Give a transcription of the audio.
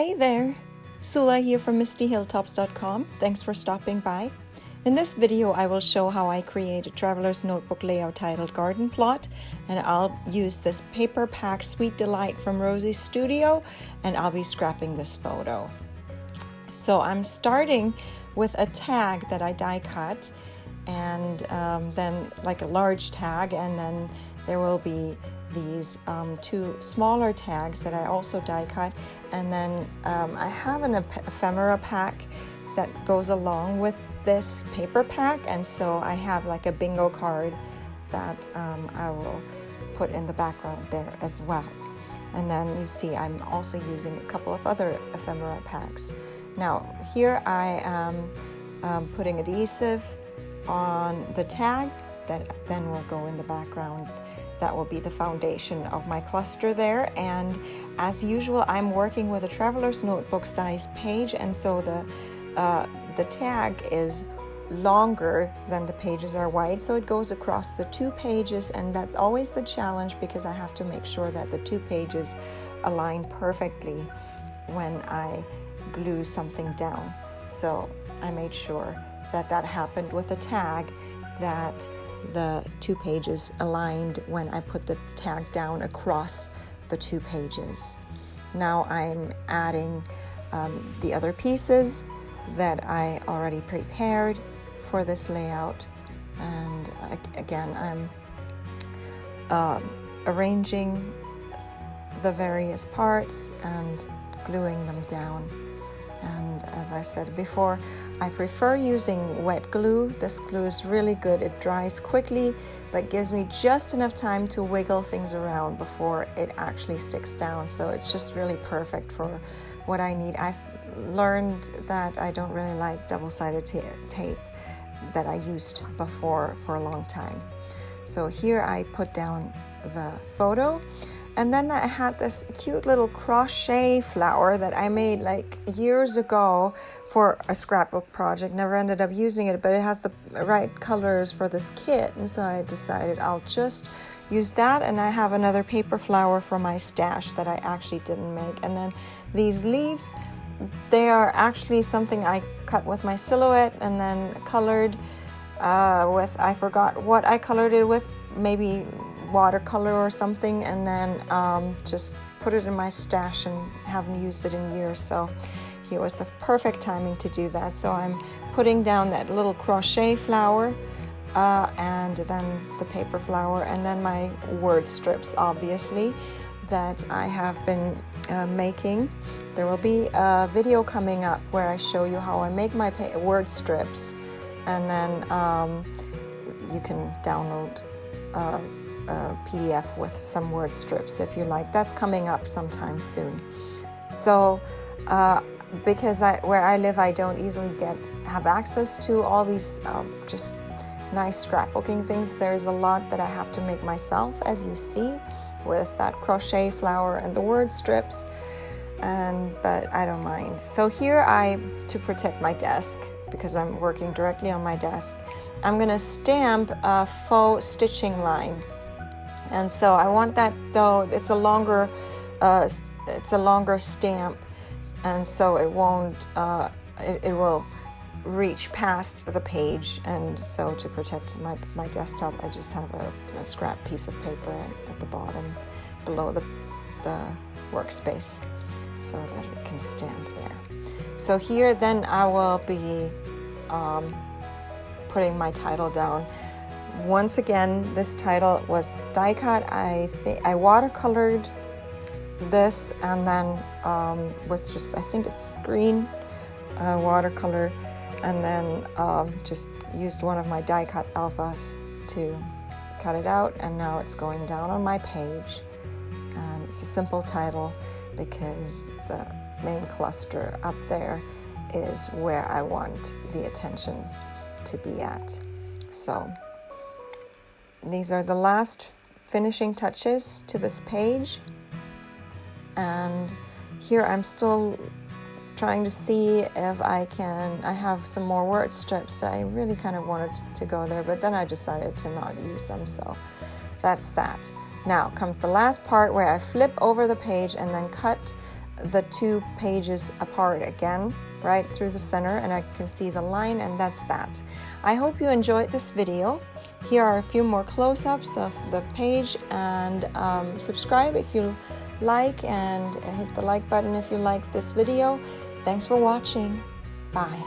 Hey there, Sula here from MistyHilltops.com. Thanks for stopping by. In this video, I will show how I create a traveler's notebook layout titled Garden Plot, and I'll use this paper pack Sweet Delight from Rosie's Studio, and I'll be scrapping this photo. So I'm starting with a tag that I die cut, and then like a large tag, and then there will be these two smaller tags that I also die cut, and then I have an ephemera pack that goes along with this paper pack, and so I have like a bingo card that I will put in the background there as well. And then you see I'm also using a couple of other ephemera packs. Now here I am putting adhesive on the tag that then will go in the background. That will be the foundation of my cluster there, and as usual I'm working with a traveler's notebook size page, and so the tag is longer than the pages are wide, so it goes across the two pages, and that's always the challenge because I have to make sure that the two pages align perfectly when I glue something down. So I made sure that that happened with the tag, that the two pages aligned when I put the tag down across the two pages. Now I'm adding the other pieces that I already prepared for this layout, and again I'm arranging the various parts and gluing them down. And as I said before, I prefer using wet glue. This glue is really good. It dries quickly, but gives me just enough time to wiggle things around before it actually sticks down. So it's just really perfect for what I need. I've learned that I don't really like double-sided tape that I used before for a long time. So here I put down the photo. And then I had this cute little crochet flower that I made like years ago for a scrapbook project. Never ended up using it, but it has the right colors for this kit. And so I decided I'll just use that. And I have another paper flower from my stash that I actually didn't make. And then these leaves, they are actually something I cut with my silhouette and then colored with, I forgot what I colored it with, maybe watercolor or something, and then just put it in my stash and haven't used it in years. So here was the perfect timing to do that. So I'm putting down that little crochet flower and then the paper flower, and then my word strips, obviously, that I have been making. There will be a video coming up where I show you how I make my word strips, and then you can download PDF with some word strips if you like. That's coming up sometime soon. So because where I live, I don't easily have access to all these just nice scrapbooking things. There's a lot that I have to make myself, as you see, with that crochet flower and the word strips, but I don't mind. So here to protect my desk, because I'm working directly on my desk, I'm going to stamp a faux stitching line. And so I want that, though it's a longer stamp, and so it won't it will reach past the page. And so to protect my desktop, I just have a scrap piece of paper at the bottom below the workspace so that it can stand there. So here then I will be putting my title down. Once again, this title was die cut. I watercolored this, and then with just, I think it's green watercolor, and then just used one of my die cut alphas to cut it out, and now it's going down on my page. And it's a simple title because the main cluster up there is where I want the attention to be at. So these are the last finishing touches to this page, and here I'm still trying to see if I have some more word strips that I really kind of wanted to go there, but then I decided to not use them, so that's that. Now comes the last part where I flip over the page and then cut the two pages apart again, right through the center, and I can see the line, and that's that. I hope you enjoyed this video. Here are a few more close-ups of the page, and subscribe if you like, and hit the like button if you like this video. Thanks for watching. Bye.